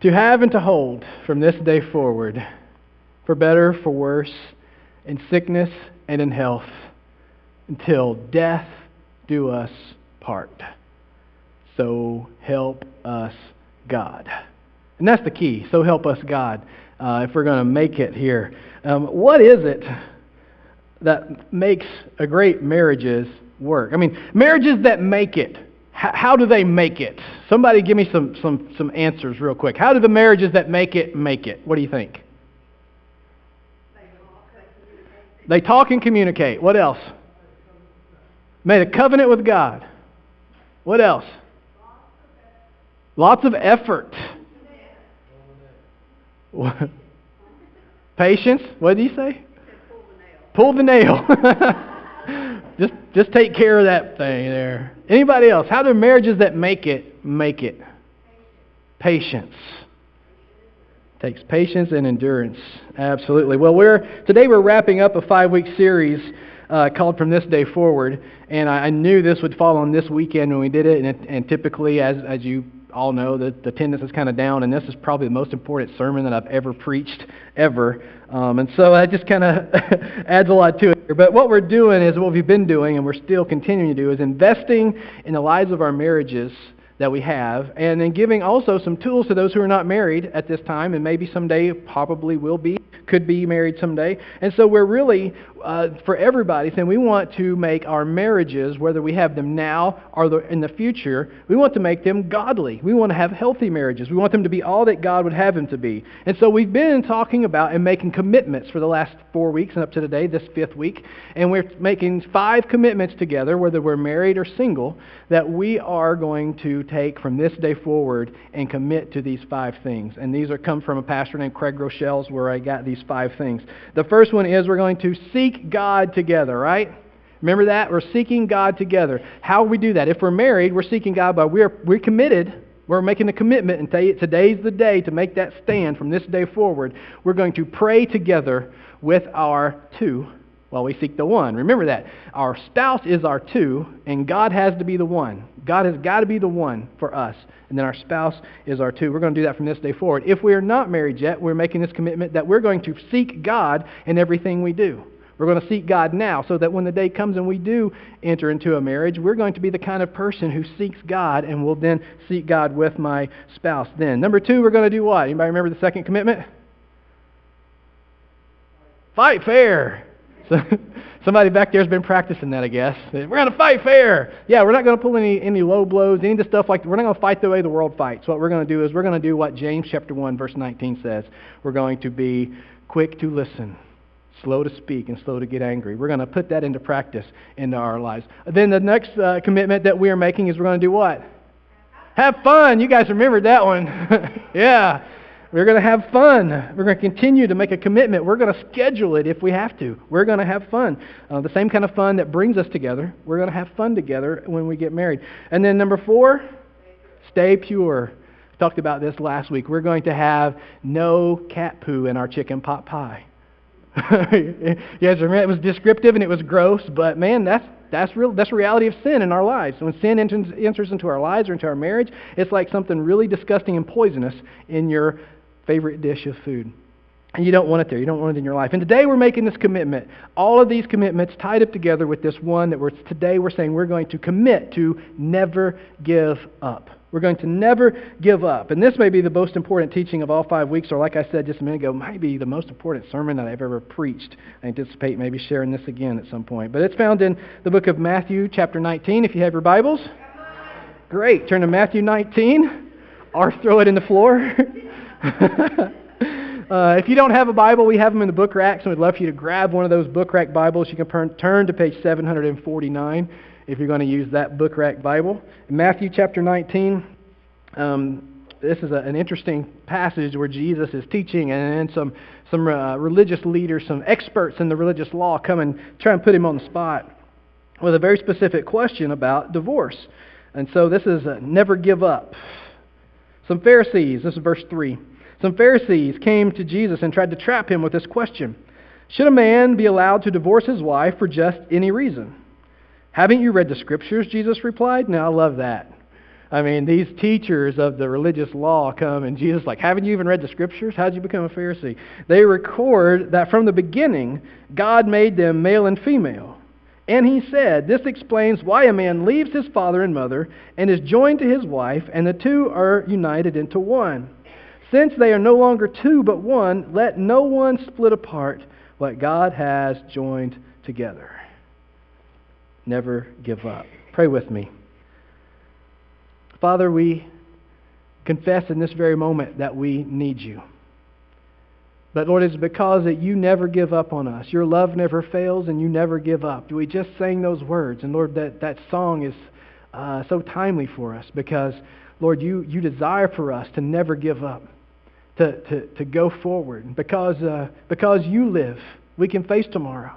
to have and to hold from this day forward, for better, for worse, in sickness and in health, until death do us part. So help us God. And that's the key. So help us God, if we're going to make it here. What is it that makes a great marriages work? I mean, marriages that make it, how do they make it? Somebody give me some answers real quick. How do the marriages that make it? What do you think? They talk and communicate. What else? Made a covenant with God. What else? Lots of effort. Patience. What did he say? Pull the nail. Just take care of that thing there. Anybody else? How do marriages that make it? Patience. Takes patience and endurance. Absolutely. Well, today we're wrapping up a 5-week series called From This Day Forward, and I knew this would fall on this weekend when we did it, and typically, as you all know, the attendance is kind of down, and this is probably the most important sermon that I've ever preached, ever. And so that just kind of adds a lot to it. But what we're doing is what we've been doing, and we're still continuing to do, is investing in the lives of our marriages that we have, and then giving also some tools to those who are not married at this time, and maybe someday probably will be, could be married someday. And so we're really, for everybody, saying we want to make our marriages, whether we have them now or in the future, we want to make them godly. We want to have healthy marriages. We want them to be all that God would have them to be. And so we've been talking about and making commitments for the last 4 weeks and up to today, this 5th week. And we're making 5 commitments together, whether we're married or single, that we are going to take from this day forward and commit to these 5 things. And these come from a pastor named Craig Rochelle's, where I got these 5 things. The first one is we're going to seek God together, right? Remember that? We're seeking God together. How we do that? If we're married, we're seeking God, but we're committed. We're making a commitment, and today's the day to make that stand from this day forward. We're going to pray together with our 2 while we seek the 1. Remember that. Our spouse is our 2, and God has to be the 1. God has got to be the 1 for us, and then our spouse is our 2. We're going to do that from this day forward. If we are not married yet, we're making this commitment that we're going to seek God in everything we do. We're going to seek God now, so that when the day comes and we do enter into a marriage, we're going to be the kind of person who seeks God and will then seek God with my spouse then. Number 2, we're going to do what? Anybody remember the second commitment? Fight fair. So, somebody back there has been practicing that, I guess. We're going to fight fair. Yeah, we're not going to pull any low blows, any of the stuff like that. We're not going to fight the way the world fights. What we're going to do is we're going to do what James chapter 1, verse 19 says. We're going to be quick to listen, slow to speak, and slow to get angry. We're going to put that into practice into our lives. Then the next commitment that we are making is we're going to do what? Have fun. You guys remembered that one. Yeah. We're going to have fun. We're going to continue to make a commitment. We're going to schedule it if we have to. We're going to have fun. The same kind of fun that brings us together. We're going to have fun together when we get married. And then number 4, stay pure. We talked about this last week. We're going to have no cat poo in our chicken pot pie. You guys remember it was descriptive and it was gross, but man, that's real. That's the reality of sin in our lives. When sin enters into our lives or into our marriage, it's like something really disgusting and poisonous in your favorite dish of food. And you don't want it there. You don't want it in your life. And today we're making this commitment. All of these commitments tied up together with this one that today we're saying we're going to commit to never give up. We're going to never give up. And this may be the most important teaching of all 5 weeks, or like I said just a minute ago, might be the most important sermon that I've ever preached. I anticipate maybe sharing this again at some point. But it's found in the book of Matthew, chapter 19, if you have your Bibles. Great. Turn to Matthew 19, or throw it in the floor. If you don't have a Bible, we have them in the book racks, and we'd love for you to grab one of those book rack Bibles. You can turn to page 749 if you're going to use that book rack Bible. In Matthew chapter 19, this is an interesting passage where Jesus is teaching, and then some religious leaders, some experts in the religious law come and try and put him on the spot with a very specific question about divorce. And so this is never give up. Some Pharisees, this is verse 3. Some Pharisees came to Jesus and tried to trap him with this question. Should a man be allowed to divorce his wife for just any reason? Haven't you read the Scriptures? Jesus replied. Now, I love that. I mean, these teachers of the religious law come, and Jesus is like, haven't you even read the Scriptures? How did you become a Pharisee? They record that from the beginning, God made them male and female. And he said, this explains why a man leaves his father and mother and is joined to his wife, and the two are united into one. Since they are no longer two but one, let no one split apart what God has joined together. Never give up. Pray with me. Father, we confess in this very moment that we need you. But Lord, it's because that you never give up on us. Your love never fails and you never give up. We just sang those words. And Lord, that song is so timely for us because, Lord, you desire for us to never give up, to go forward. Because you live, we can face tomorrow.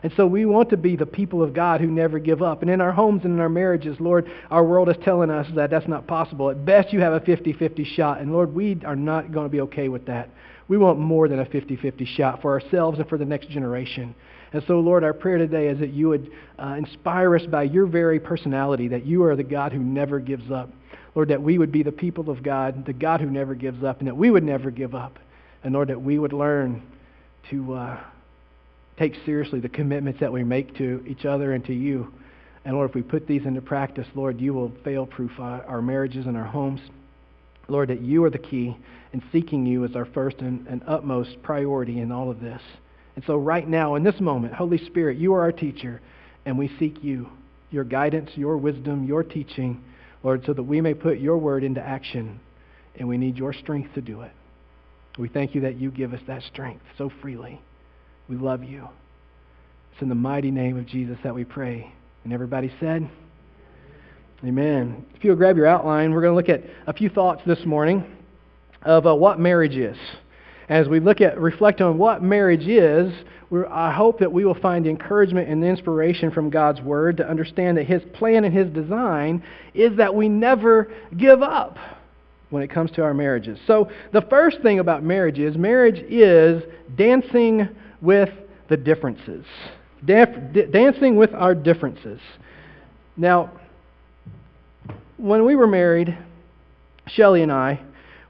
And so we want to be the people of God who never give up. And in our homes and in our marriages, Lord, our world is telling us that that's not possible. At best, you have a 50-50 shot. And Lord, we are not going to be okay with that. We want more than a 50-50 shot for ourselves and for the next generation. And so, Lord, our prayer today is that you would inspire us by your very personality, that you are the God who never gives up. Lord, that we would be the people of God, the God who never gives up, and that we would never give up. And Lord, that we would learn to take seriously the commitments that we make to each other and to you. And Lord, if we put these into practice, Lord, you will fail-proof our marriages and our homes. Lord, that you are the key, and seeking you is our first and utmost priority in all of this. And so right now, in this moment, Holy Spirit, you are our teacher, and we seek you, your guidance, your wisdom, your teaching, Lord, so that we may put your word into action, and we need your strength to do it. We thank you that you give us that strength so freely. We love you. It's in the mighty name of Jesus that we pray. And everybody said, amen. If you'll grab your outline, we're going to look at a few thoughts this morning of what marriage is. As we reflect on what marriage is, I hope that we will find encouragement and inspiration from God's Word to understand that His plan and His design is that we never give up when it comes to our marriages. So the first thing about marriage is dancing with the differences. Dancing with our differences. Now, when we were married, Shelley and I,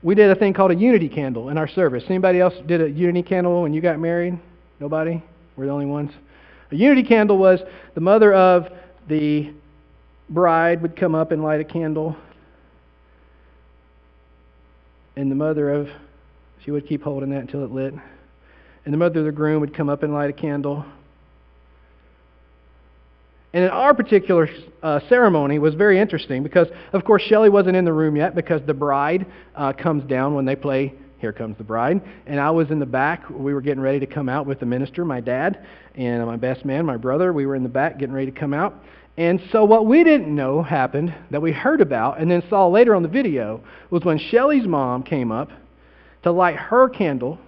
we did a thing called a unity candle in our service. Anybody else did a unity candle when you got married? Nobody? We're the only ones? A unity candle was the mother of the bride would come up and light a candle. And the mother of, she would keep holding that until it lit. And the mother of the groom would come up and light a candle. And in our particular ceremony was very interesting because, of course, Shelley wasn't in the room yet because the bride comes down when they play Here Comes the Bride. And I was in the back. We were getting ready to come out with the minister, my dad, and my best man, my brother. We were in the back getting ready to come out. And so what we didn't know happened, that we heard about and then saw later on the video, was when Shelley's mom came up to light her candle.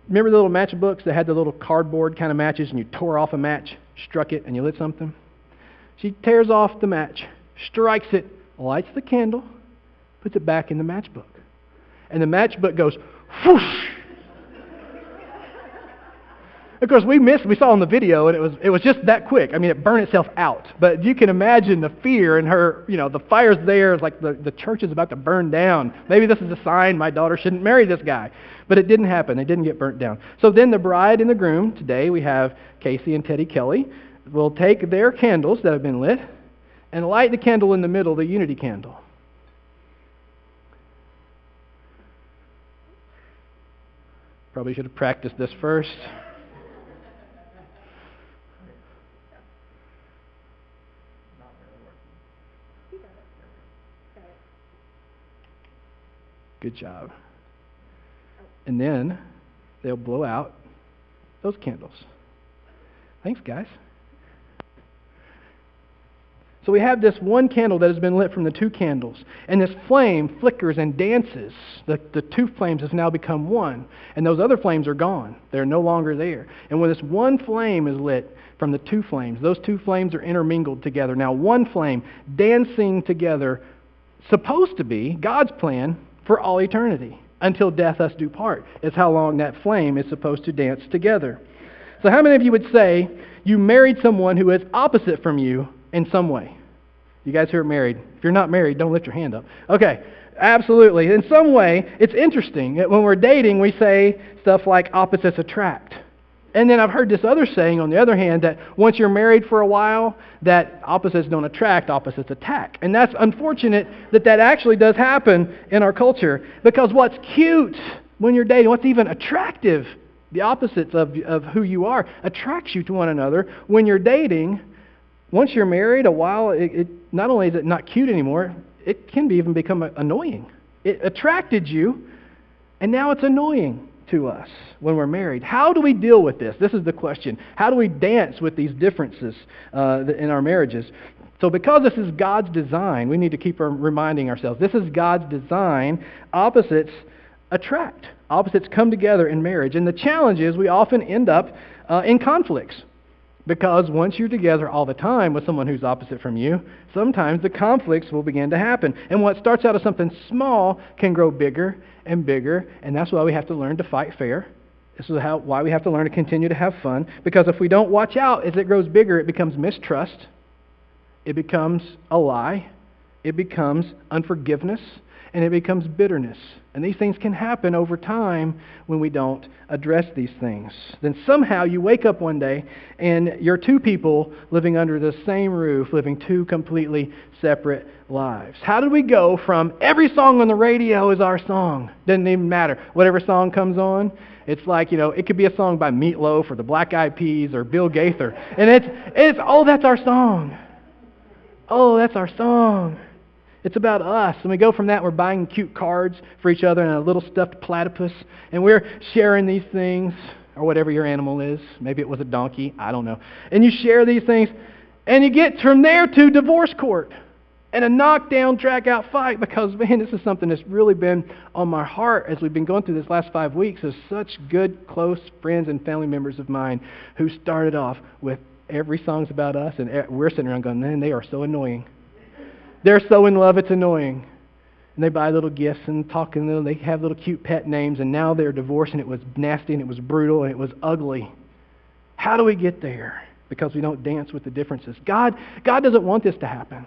Remember the little matchbooks that had the little cardboard kind of matches and you tore off a match, struck it, and you lit something? She tears off the match, strikes it, lights the candle, puts it back in the matchbook. And the matchbook goes whoosh. Of course, we saw in the video, and it was just that quick. I mean, it burned itself out. But you can imagine the fear in her, the fire's there. It's like the church is about to burn down. Maybe this is a sign my daughter shouldn't marry this guy. But it didn't happen. They didn't get burnt down. So then the bride and the groom, today we have Casey and Teddy Kelly, will take their candles that have been lit and light the candle in the middle, the unity candle. Probably should have practiced this first. Good job. And then they'll blow out those candles. Thanks, guys. So we have this one candle that has been lit from the two candles. And this flame flickers and dances. The two flames have now become one. And those other flames are gone. They're no longer there. And when this one flame is lit from the two flames, those two flames are intermingled together. Now one flame dancing together, supposed to be God's plan for all eternity. Until death us do part is how long that flame is supposed to dance together. So how many of you would say you married someone who is opposite from you in some way? You guys who are married. If you're not married, don't lift your hand up. Okay, absolutely. In some way, it's interesting that when we're dating, we say stuff like opposites attract. And then I've heard this other saying, on the other hand, that once you're married for a while, that opposites don't attract, opposites attack. And that's unfortunate that that actually does happen in our culture, because what's cute when you're dating, what's even attractive, the opposites of who you are, attracts you to one another. When you're dating, once you're married a while, it not only is it not cute anymore, it can even become annoying. It attracted you, and now it's annoying to us when we're married. How do we deal with this? This is the question. How do we dance with these differences in our marriages? So because this is God's design, we need to keep reminding ourselves, this is God's design. Opposites attract. Opposites come together in marriage. And the challenge is we often end up in conflicts. Because once you're together all the time with someone who's opposite from you, sometimes the conflicts will begin to happen. And what starts out as something small can grow bigger and bigger, and that's why we have to learn to fight fair. This is why we have to learn to continue to have fun. Because if we don't watch out, as it grows bigger, it becomes mistrust. It becomes a lie. It becomes unforgiveness. And it becomes bitterness. And these things can happen over time when we don't address these things. Then somehow you wake up one day and you're two people living under the same roof, living two completely separate lives. How did we go from every song on the radio is our song? Doesn't even matter. Whatever song comes on, it's like, it could be a song by Meatloaf or the Black Eyed Peas or Bill Gaither. And it's oh, that's our song. Oh, that's our song. It's about us. And we go from that, we're buying cute cards for each other and a little stuffed platypus. And we're sharing these things, or whatever your animal is. Maybe it was a donkey. I don't know. And you share these things. And you get from there to divorce court. And a knockdown, drag-out fight. Because, man, this is something that's really been on my heart as we've been going through this last 5 weeks. Of such good, close friends and family members of mine who started off with every song's about us. And we're sitting around going, man, they are so annoying. They're so in love, it's annoying. And they buy little gifts and talk, and they have little cute pet names, and now they're divorced, and it was nasty, and it was brutal, and it was ugly. How do we get there? Because we don't dance with the differences. God doesn't want this to happen.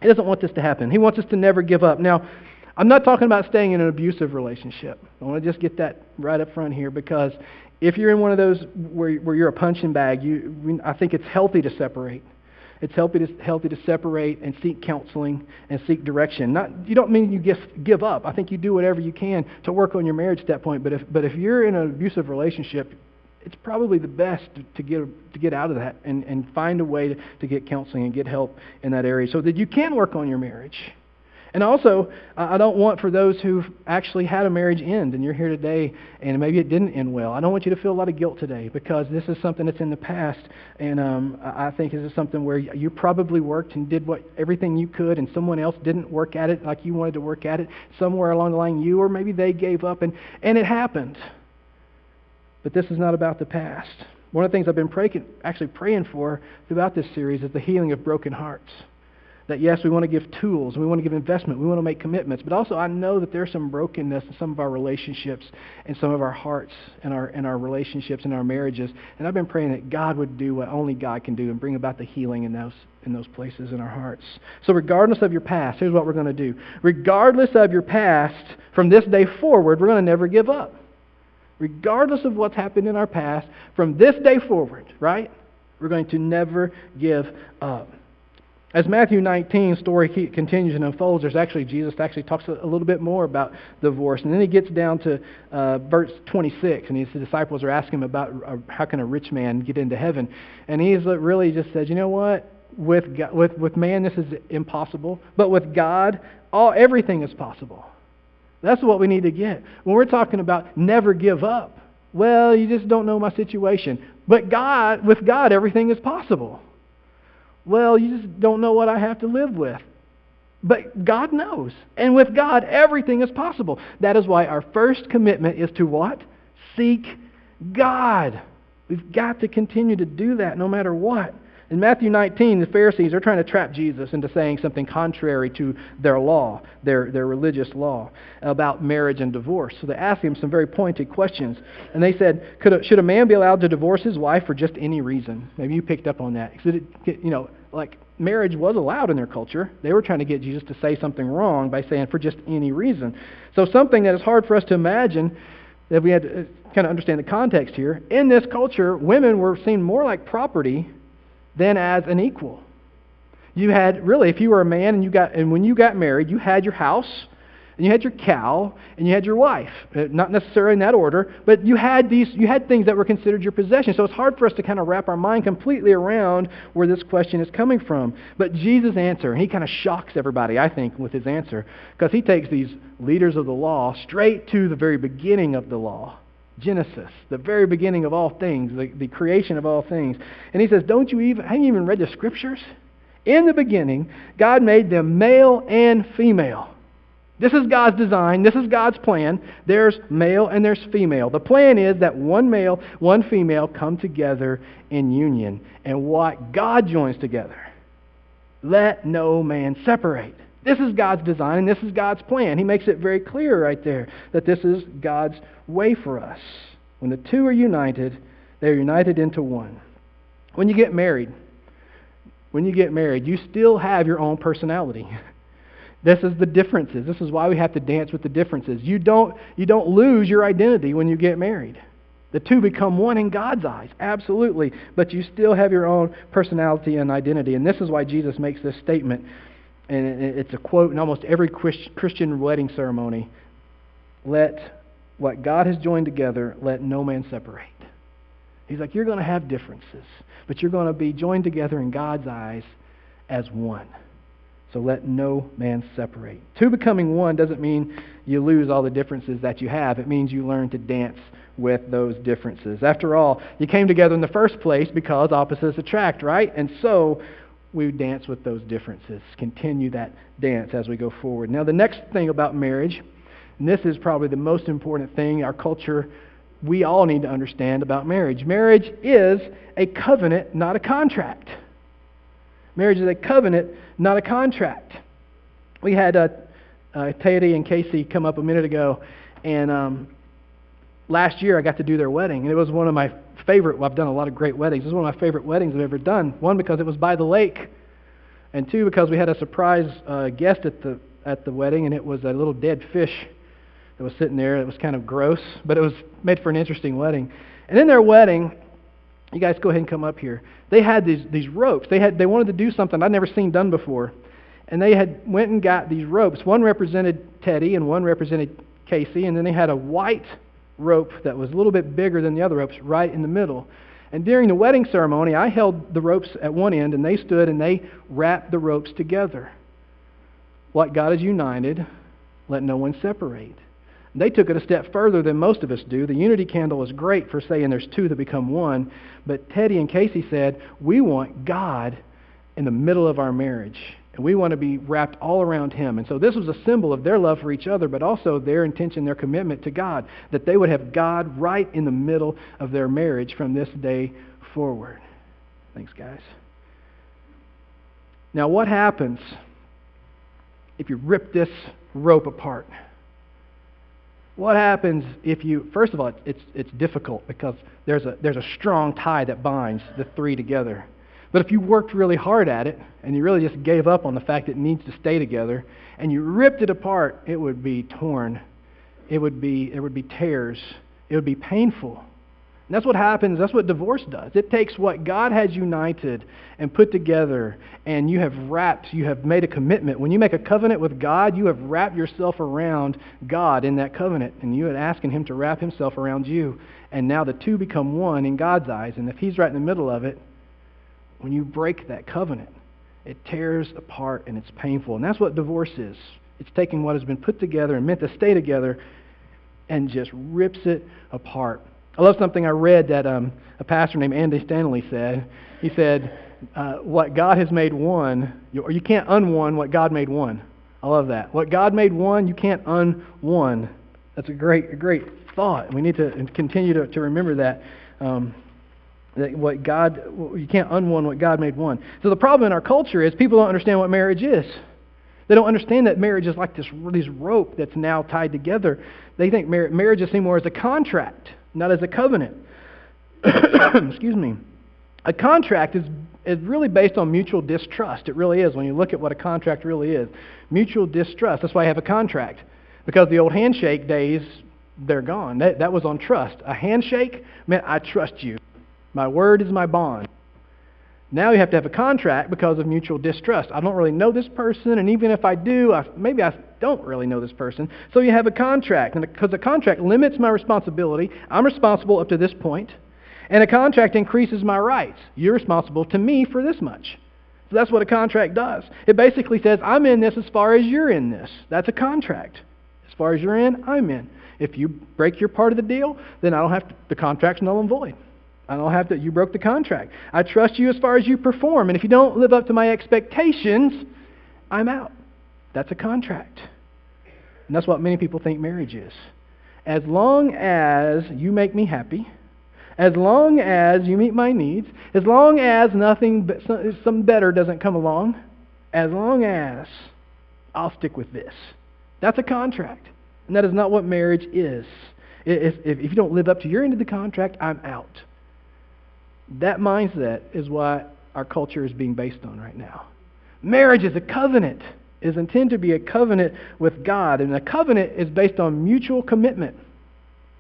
He doesn't want this to happen. He wants us to never give up. Now, I'm not talking about staying in an abusive relationship. I want to just get that right up front here, because if you're in one of those where you're a punching bag, I think it's healthy to separate. It's healthy to separate and seek counseling and seek direction. You don't mean you give up. I think you do whatever you can to work on your marriage at that point. But if you're in an abusive relationship, it's probably the best to get out of that and find a way to get counseling and get help in that area so that you can work on your marriage. And also, I don't want for those who've actually had a marriage end, and you're here today, and maybe it didn't end well. I don't want you to feel a lot of guilt today, because this is something that's in the past, and I think this is something where you probably worked and did everything you could, and someone else didn't work at it like you wanted to work at it. Somewhere along the line, you or maybe they gave up, and it happened. But this is not about the past. One of the things I've been praying for throughout this series is the healing of broken hearts. That yes, we want to give tools, we want to give investment, we want to make commitments, but also I know that there's some brokenness in some of our relationships and some of our hearts and our relationships and our marriages. And I've been praying that God would do what only God can do and bring about the healing in those places in our hearts. So regardless of your past, here's what we're going to do. Regardless of your past, from this day forward, we're going to never give up. Regardless of what's happened in our past, from this day forward, right? We're going to never give up. As Matthew 19 story continues and unfolds, Jesus actually talks a little bit more about divorce. And then he gets down to verse 26, and the disciples are asking him about how can a rich man get into heaven. And he really just says, you know what? With man, this is impossible. But with God, everything is possible. That's what we need to get. When we're talking about never give up, well, you just don't know my situation. But with God, everything is possible. Well, you just don't know what I have to live with. But God knows. And with God, everything is possible. That is why our first commitment is to what? Seek God. We've got to continue to do that no matter what. In Matthew 19, the Pharisees are trying to trap Jesus into saying something contrary to their law, their religious law, about marriage and divorce. So they asked him some very pointed questions. And they said, should a man be allowed to divorce his wife for just any reason? Maybe you picked up on that. like marriage was allowed in their culture. They were trying to get Jesus to say something wrong by saying for just any reason. So something that is hard for us to imagine, that we had to kind of understand the context here. In this culture, women were seen more like property than as an equal. You had, really, if you were a man and when you got married, you had your house, and you had your cow, and you had your wife. Not necessarily in that order, but you had things that were considered your possession. So it's hard for us to kind of wrap our mind completely around where this question is coming from. But Jesus' answer, and he kind of shocks everybody, I think, with his answer, because he takes these leaders of the law straight to the very beginning of the law. Genesis, the very beginning of all things, the creation of all things. And he says, haven't you even read the Scriptures? In the beginning, God made them male and female. This is God's design. This is God's plan. There's male and there's female. The plan is that one male, one female come together in union. And what God joins together, let no man separate. This is God's design and this is God's plan. He makes it very clear right there that this is God's way for us. When the two are united, they're united into one. When you get married, you still have your own personality. This is the differences. This is why we have to dance with the differences. You don't lose your identity when you get married. The two become one in God's eyes, absolutely. But you still have your own personality and identity. And this is why Jesus makes this statement. And it's a quote in almost every Christian wedding ceremony. Let what God has joined together, let no man separate. He's like, you're going to have differences, but you're going to be joined together in God's eyes as one. So let no man separate. Two becoming one doesn't mean you lose all the differences that you have. It means you learn to dance with those differences. After all, you came together in the first place because opposites attract, right? And so we dance with those differences. Continue that dance as we go forward. Now, the next thing about marriage, and this is probably the most important thing our culture, we all need to understand about marriage. Marriage is a covenant, not a contract. Marriage is a covenant, not a contract. We had Teddy and Casey come up a minute ago, and last year I got to do their wedding, and it was one of my favorite. Well, I've done a lot of great weddings. It was one of my favorite weddings I've ever done. One, because it was by the lake, and two, because we had a surprise guest at the wedding, and it was a little dead fish that was sitting there. It was kind of gross, but it was made for an interesting wedding. And in their wedding, you guys go ahead and come up here. They had these ropes. They wanted to do something I'd never seen done before, and they went and got these ropes. One represented Teddy, and one represented Casey, and then they had a white rope that was a little bit bigger than the other ropes right in the middle. And during the wedding ceremony, I held the ropes at one end, and they stood and they wrapped the ropes together. What God has united, let no one separate. They took it a step further than most of us do. The unity candle is great for saying there's two that become one, but Teddy and Casey said, we want God in the middle of our marriage, and we want to be wrapped all around Him. And so this was a symbol of their love for each other, but also their intention, their commitment to God, that they would have God right in the middle of their marriage from this day forward. Thanks, guys. Now, what happens if you rip this rope apart? What happens if you, first of all, it's difficult because there's a strong tie that binds the three together. But if you worked really hard at it and you really just gave up on the fact that it needs to stay together and you ripped it apart, it would be torn. There would be tears. It would be painful. And that's what happens. That's what divorce does. It takes what God has united and put together, and you have made a commitment. When you make a covenant with God, you have wrapped yourself around God in that covenant, and you are asking Him to wrap Himself around you. And now the two become one in God's eyes, and if He's right in the middle of it, when you break that covenant, it tears apart and it's painful. And that's what divorce is. It's taking what has been put together and meant to stay together and just rips it apart. I love something I read that a pastor named Andy Stanley said. He said, what God has made one, or you can't unone what God made one. I love that. What God made one, you can't unone. That's a great thought. We need to continue to remember that. That you can't unone what God made one. So the problem in our culture is people don't understand what marriage is. They don't understand that marriage is like this rope that's now tied together. They think marriage is seen more as a contract, not as a covenant. Excuse me. A contract It's really based on mutual distrust. It really is when you look at what a contract really is. Mutual distrust. That's why I have a contract. Because the old handshake days, they're gone. That was on trust. A handshake meant I trust you. My word is my bond. Now you have to have a contract because of mutual distrust. I don't really know this person, and even if I do, maybe I don't really know this person. So you have a contract, and because the contract limits my responsibility, I'm responsible up to this point, and a contract increases my rights. You're responsible to me for this much. So that's what a contract does. It basically says, I'm in this as far as you're in this. That's a contract. As far as you're in, I'm in. If you break your part of the deal, then I don't have to, the contract's null and void. I don't have to, you broke the contract. I trust you as far as you perform, and if you don't live up to my expectations, I'm out. That's a contract. And that's what many people think marriage is. As long as you make me happy, as long as you meet my needs, as long as some better doesn't come along, as long as I'll stick with this. That's a contract. And that is not what marriage is. If you don't live up to your end of the contract, I'm out. That mindset is what our culture is being based on right now. Marriage is a covenant. It is intended to be a covenant with God. And a covenant is based on mutual commitment.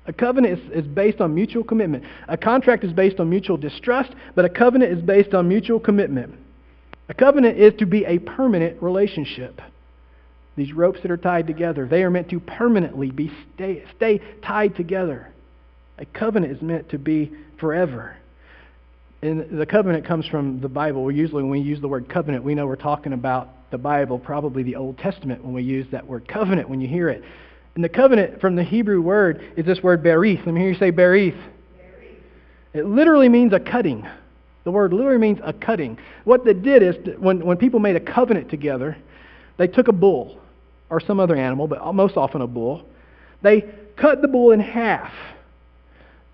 A covenant is based on mutual commitment. A contract is based on mutual distrust, but a covenant is based on mutual commitment. A covenant is to be a permanent relationship. These ropes that are tied together, they are meant to permanently stay tied together. A covenant is meant to be forever. And the covenant comes from the Bible. Usually when we use the word covenant, we know we're talking about the Bible, probably the Old Testament when we use that word covenant, when you hear it. And the covenant from the Hebrew word is this word berith. Let me hear you say berith. It literally means a cutting. The word literally means a cutting. What they did is, when people made a covenant together, they took a bull or some other animal, but most often a bull. They cut the bull in half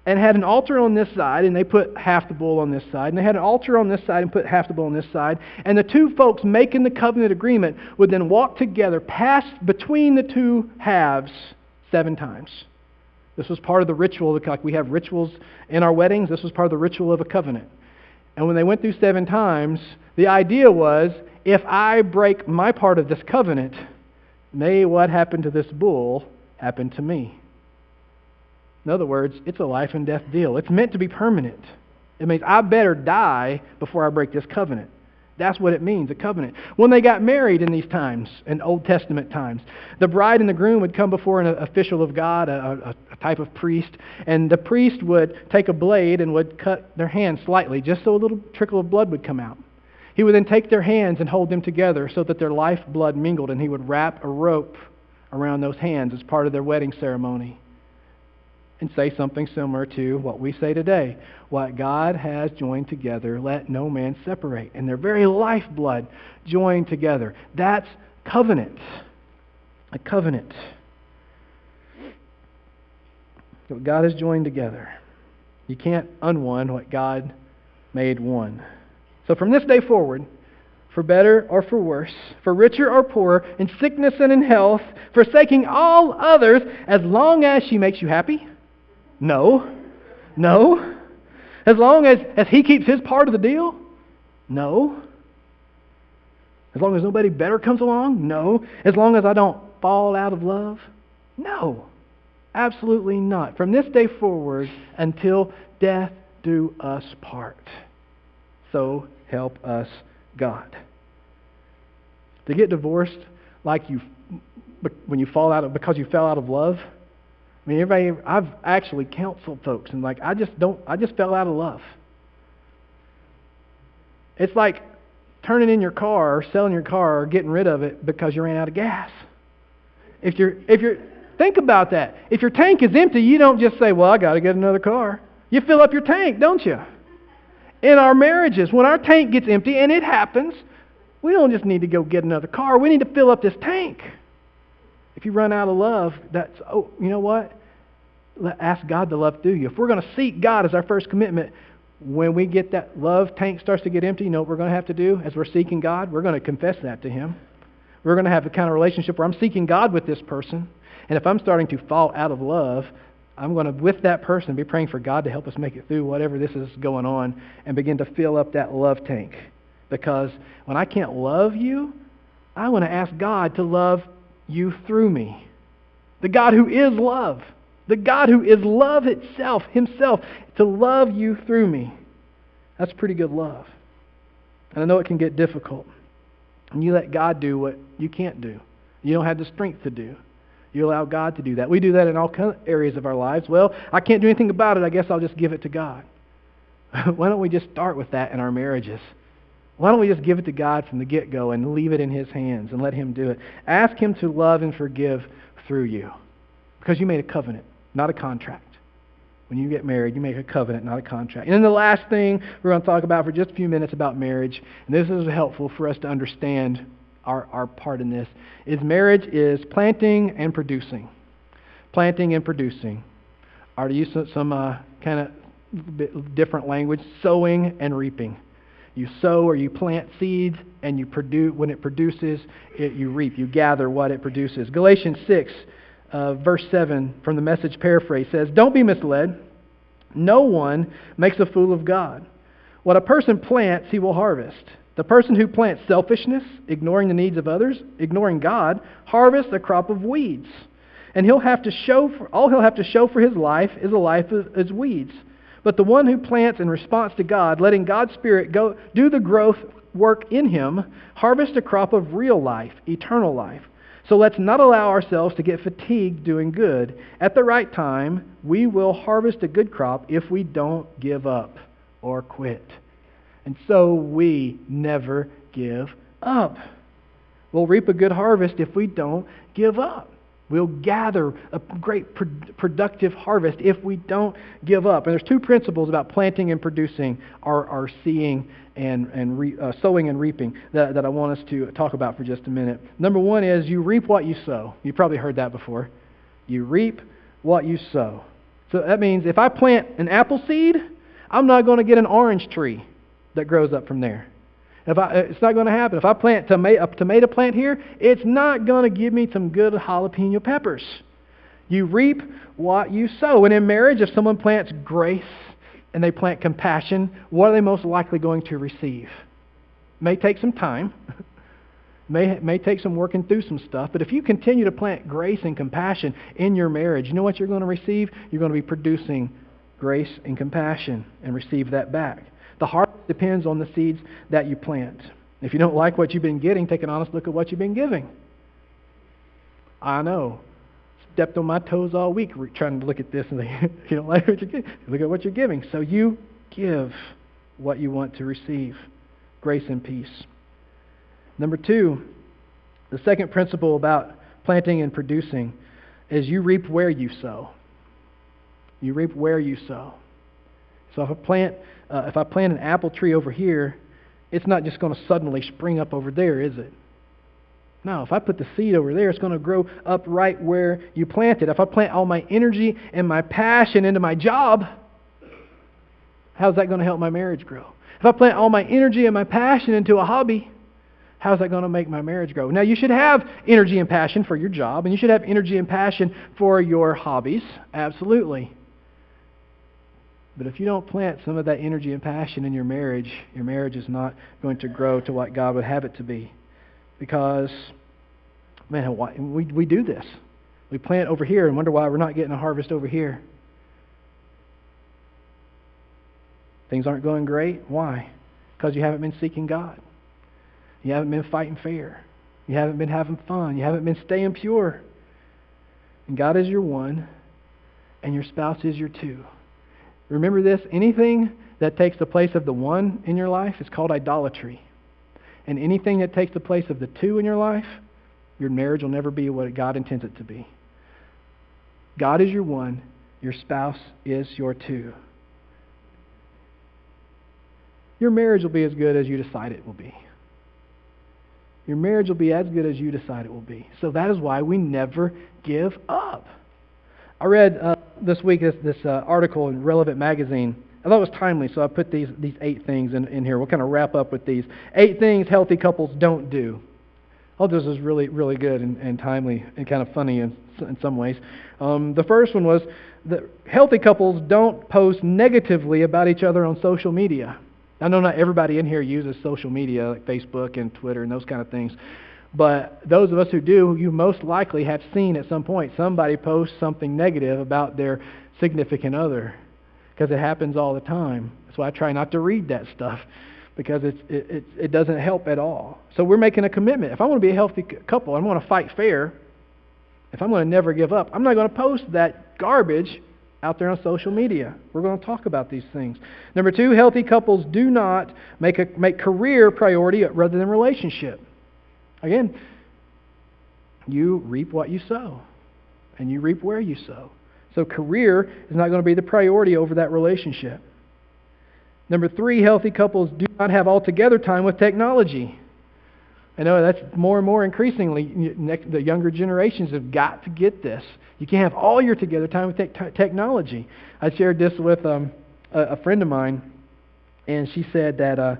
and had an altar on this side, and they put half the bull on this side. And they had an altar on this side and put half the bull on this side. And the two folks making the covenant agreement would then walk together, pass between the two halves 7 times. This was part of the ritual. Like we have rituals in our weddings. This was part of the ritual of a covenant. And when they went through 7 times, the idea was, if I break my part of this covenant, may what happened to this bull happen to me. In other words, it's a life and death deal. It's meant to be permanent. It means I better die before I break this covenant. That's what it means, a covenant. When they got married in these times, in Old Testament times, the bride and the groom would come before an official of God, a type of priest, and the priest would take a blade and would cut their hands slightly, just so a little trickle of blood would come out. He would then take their hands and hold them together so that their lifeblood mingled, and he would wrap a rope around those hands as part of their wedding ceremony and say something similar to what we say today. What God has joined together, let no man separate. And their very lifeblood joined together. That's covenant. A covenant. What God has joined together. You can't unone what God made one. So from this day forward, for better or for worse, for richer or poorer, in sickness and in health, forsaking all others, as long as she makes you happy? No. No. As long as he keeps his part of the deal? No. As long as nobody better comes along? No. As long as I don't fall out of love? No. Absolutely not. From this day forward until death do us part. So help us God. To get divorced when you fall out of, because you fell out of love. I mean, I've actually counseled folks and I just fell out of love. It's like turning in your car, selling your car, or getting rid of it because you ran out of gas. Think about that. If your tank is empty, you don't just say, well, I got to get another car. You fill up your tank, don't you? In our marriages, when our tank gets empty, and it happens, we don't just need to go get another car. We need to fill up this tank. If you run out of love, you know what? Ask God to love through you. If we're going to seek God as our first commitment, when we get that love tank starts to get empty, you know what we're going to have to do as we're seeking God? We're going to confess that to Him. We're going to have the kind of relationship where I'm seeking God with this person. And if I'm starting to fall out of love, I'm going to, with that person, be praying for God to help us make it through whatever this is going on and begin to fill up that love tank. Because when I can't love you, I want to ask God to love you through me. The God who is love. The God who is love itself, himself, to love you through me. That's pretty good love. And I know it can get difficult. And you let God do what you can't do. You don't have the strength to do. You allow God to do that. We do that in all kinds of areas of our lives. Well, I can't do anything about it. I guess I'll just give it to God. Why don't we just start with that in our marriages? Why don't we just give it to God from the get-go and leave it in His hands and let Him do it? Ask Him to love and forgive through you. Because you made a covenant, not a contract. When you get married, you make a covenant, not a contract. And then the last thing we're going to talk about for just a few minutes about marriage, and this is helpful for us to understand our part in this, is marriage is planting and producing. Planting and producing. Or to use some kind of different language, sowing and reaping. You sow or you plant seeds, and you produce. When it produces, you reap. You gather what it produces. Galatians 6, verse 7 from the Message paraphrase says, "Don't be misled. No one makes a fool of God. What a person plants, he will harvest. The person who plants selfishness, ignoring the needs of others, ignoring God, harvests a crop of weeds. And all he'll have to show for his life is a life as weeds. But the one who plants in response to God, letting God's Spirit go do the growth work in him, harvests a crop of real life, eternal life. So let's not allow ourselves to get fatigued doing good. At the right time, we will harvest a good crop if we don't give up or quit." And so we never give up. We'll reap a good harvest if we don't give up. We'll gather a great productive harvest if we don't give up. And there's two principles about planting and producing, our seeing and sowing and reaping that I want us to talk about for just a minute. Number one is you reap what you sow. You've probably heard that before. You reap what you sow. So that means if I plant an apple seed, I'm not going to get an orange tree that grows up from there. It's not going to happen. If I plant a tomato plant here, it's not going to give me some good jalapeno peppers. You reap what you sow. And in marriage, if someone plants grace and they plant compassion, what are they most likely going to receive? May take some time. May take some working through some stuff. But if you continue to plant grace and compassion in your marriage, you know what you're going to receive? You're going to be producing grace and compassion and receive that back. The harvest depends on the seeds that you plant. If you don't like what you've been getting, take an honest look at what you've been giving. I know. Stepped on my toes all week trying to look at this and say, if you don't like what you're giving, look at what you're giving. So you give what you want to receive. Grace and peace. Number two, the second principle about planting and producing is you reap where you sow. You reap where you sow. So if I plant an apple tree over here, it's not just going to suddenly spring up over there, is it? No, if I put the seed over there, it's going to grow up right where you plant it. If I plant all my energy and my passion into my job, how's that going to help my marriage grow? If I plant all my energy and my passion into a hobby, how's that going to make my marriage grow? Now, you should have energy and passion for your job, and you should have energy and passion for your hobbies, absolutely. But if you don't plant some of that energy and passion in your marriage is not going to grow to what God would have it to be. Because, man, we do this. We plant over here and wonder why we're not getting a harvest over here. Things aren't going great. Why? Because you haven't been seeking God. You haven't been fighting fair. You haven't been having fun. You haven't been staying pure. And God is your one, and your spouse is your two. Remember this, anything that takes the place of the one in your life is called idolatry. And anything that takes the place of the two in your life, your marriage will never be what God intends it to be. God is your one, your spouse is your two. Your marriage will be as good as you decide it will be. Your marriage will be as good as you decide it will be. So that is why we never give up. I read this week this article in Relevant Magazine. I thought it was timely, so I put these 8 things in here. We'll kind of wrap up with these. 8 things healthy couples don't do. All this is really, really good and timely and kind of funny in some ways. The first one was that healthy couples don't post negatively about each other on social media. I know not everybody in here uses social media like Facebook and Twitter and those kind of things, but those of us who do, you most likely have seen at some point somebody post something negative about their significant other, because it happens all the time. That's why I try not to read that stuff, because it doesn't help at all. So we're making a commitment. If I want to be a healthy couple, I'm going to fight fair. If I'm going to never give up, I'm not going to post that garbage out there on social media. We're going to talk about these things. Number 2, healthy couples do not make career priority rather than relationship. Again, you reap what you sow, and you reap where you sow. So career is not going to be the priority over that relationship. Number 3, healthy couples do not have altogether time with technology. I know that's more and more increasingly. The younger generations have got to get this. You can't have all your together time with technology. I shared this with a friend of mine, and she said that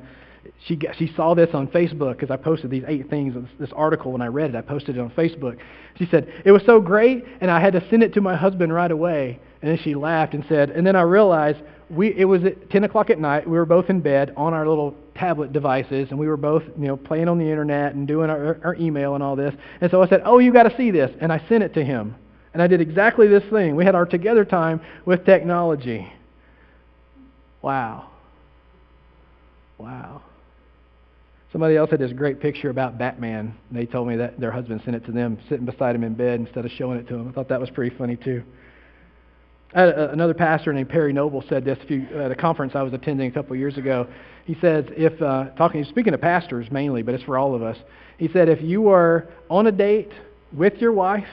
she saw this on Facebook because I posted these 8 things, this article. When I read it, I posted it on Facebook. She said, it was so great, and I had to send it to my husband right away. And then she laughed and said, and then I realized it was at 10 o'clock at night. We were both in bed on our little tablet devices, and we were both playing on the internet and doing our email and all this. And so I said, oh, you got to see this. And I sent it to him. And I did exactly this thing. We had our together time with technology. Wow. Wow. Somebody else had this great picture about Batman. And they told me that their husband sent it to them sitting beside him in bed instead of showing it to him. I thought that was pretty funny too. Another pastor named Perry Noble said this at a conference I was attending a couple of years ago. He says, speaking to pastors mainly, but it's for all of us. He said, if you are on a date with your wife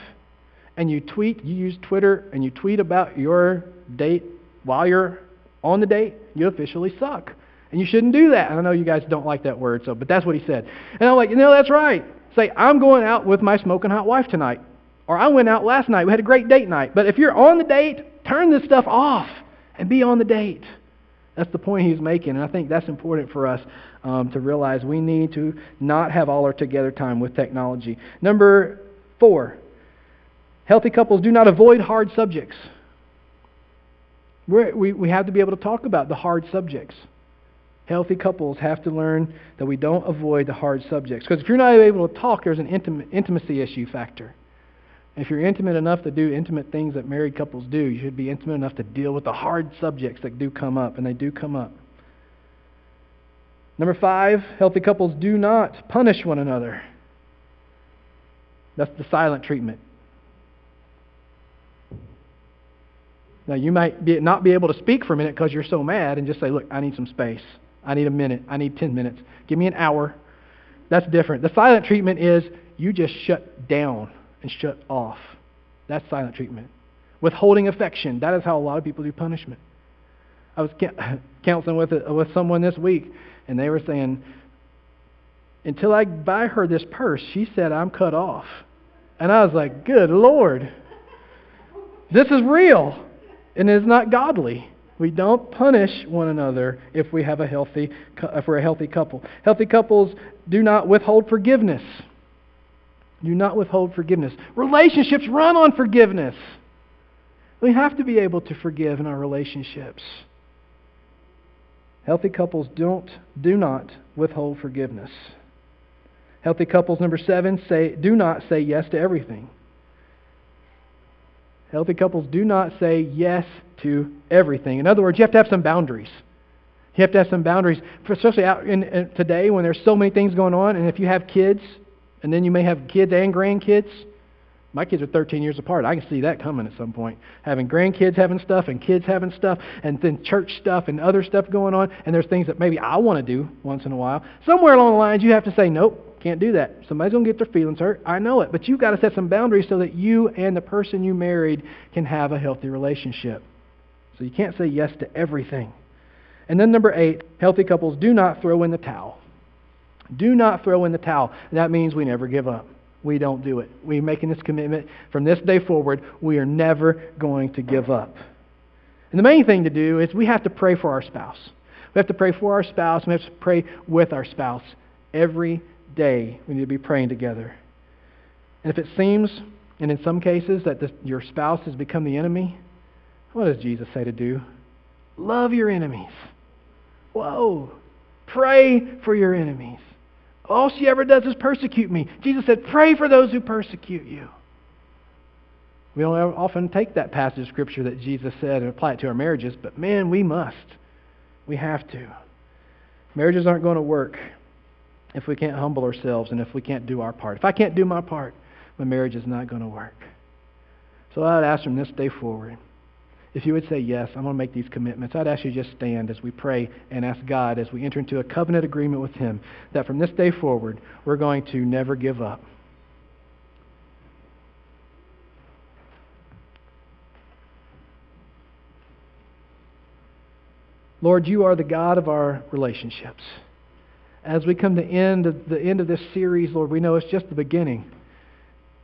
and you use Twitter and you tweet about your date while you're on the date, you officially suck. And you shouldn't do that. And I know you guys don't like that word, but that's what he said. And I'm like, that's right. Say, I'm going out with my smoking hot wife tonight. Or I went out last night. We had a great date night. But if you're on the date, turn this stuff off and be on the date. That's the point he's making. And I think that's important for us to realize we need to not have all our together time with technology. Number 4, healthy couples do not avoid hard subjects. We have to be able to talk about the hard subjects. Healthy couples have to learn that we don't avoid the hard subjects. Because if you're not able to talk, there's an intimacy issue factor. If you're intimate enough to do intimate things that married couples do, you should be intimate enough to deal with the hard subjects that do come up, and they do come up. Number 5, healthy couples do not punish one another. That's the silent treatment. Now, you might not be able to speak for a minute because you're so mad and just say, look, I need some space. I need a minute. I need 10 minutes. Give me an hour. That's different. The silent treatment is you just shut down and shut off. That's silent treatment. Withholding affection. That is how a lot of people do punishment. I was counseling with someone this week, and they were saying, until I buy her this purse, she said I'm cut off. And I was like, good Lord. This is real. And it is not godly. We don't punish one another if we're a healthy couple. Healthy couples do not withhold forgiveness. Do not withhold forgiveness. Relationships run on forgiveness. We have to be able to forgive in our relationships. Healthy couples do not withhold forgiveness. Healthy couples, number 7, do not say yes to everything. Healthy couples do not say yes to everything. In other words, you have to have some boundaries. You have to have some boundaries, especially out in today when there's so many things going on. And if you have kids, and then you may have kids and grandkids. My kids are 13 years apart. I can see that coming at some point. Having grandkids having stuff and kids having stuff and then church stuff and other stuff going on. And there's things that maybe I want to do once in a while. Somewhere along the lines you have to say, nope. Can't do that. Somebody's going to get their feelings hurt. I know it. But you've got to set some boundaries so that you and the person you married can have a healthy relationship. So you can't say yes to everything. And then number 8, healthy couples do not throw in the towel. Do not throw in the towel. That means we never give up. We don't do it. We're making this commitment from this day forward. We are never going to give up. And the main thing to do is we have to pray for our spouse. We have to pray for our spouse. And we have to pray with our spouse every day we need to be praying together. And if it seems, and in some cases, that your spouse has become the enemy, what does Jesus say to do? Love your enemies. Whoa! Pray for your enemies. All she ever does is persecute me. Jesus said, pray for those who persecute you. We don't often take that passage of Scripture that Jesus said and apply it to our marriages, but man, we must. We have to. Marriages aren't going to work if we can't humble ourselves and if we can't do our part. If I can't do my part, my marriage is not going to work. So I'd ask from this day forward, if you would say, yes, I'm going to make these commitments, I'd ask you to just stand as we pray and ask God as we enter into a covenant agreement with Him that from this day forward, we're going to never give up. Lord, you are the God of our relationships. As we come to the end of this series, Lord, we know it's just the beginning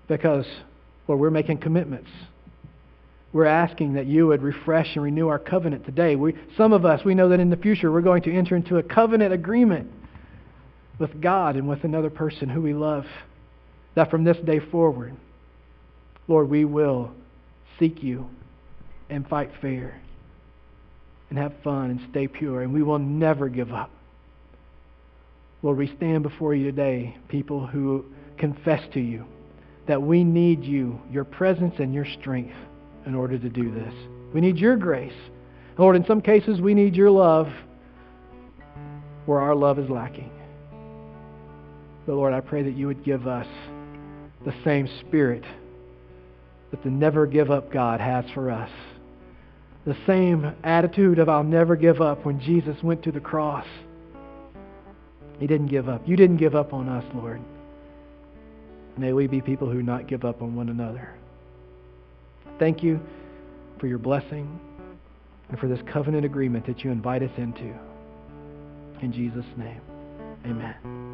because, Lord, we're making commitments. We're asking that you would refresh and renew our covenant today. Some of us, we know that in the future we're going to enter into a covenant agreement with God and with another person who we love. That from this day forward, Lord, we will seek you and fight fair and have fun and stay pure, and we will never give up. Lord, we stand before you today, people who confess to you that we need you, your presence and your strength in order to do this. We need your grace. Lord, in some cases we need your love where our love is lacking. But Lord, I pray that you would give us the same spirit that the never give up God has for us. The same attitude of I'll never give up when Jesus went to the cross. He didn't give up. You didn't give up on us, Lord. May we be people who not give up on one another. Thank you for your blessing and for this covenant agreement that you invite us into. In Jesus' name, amen.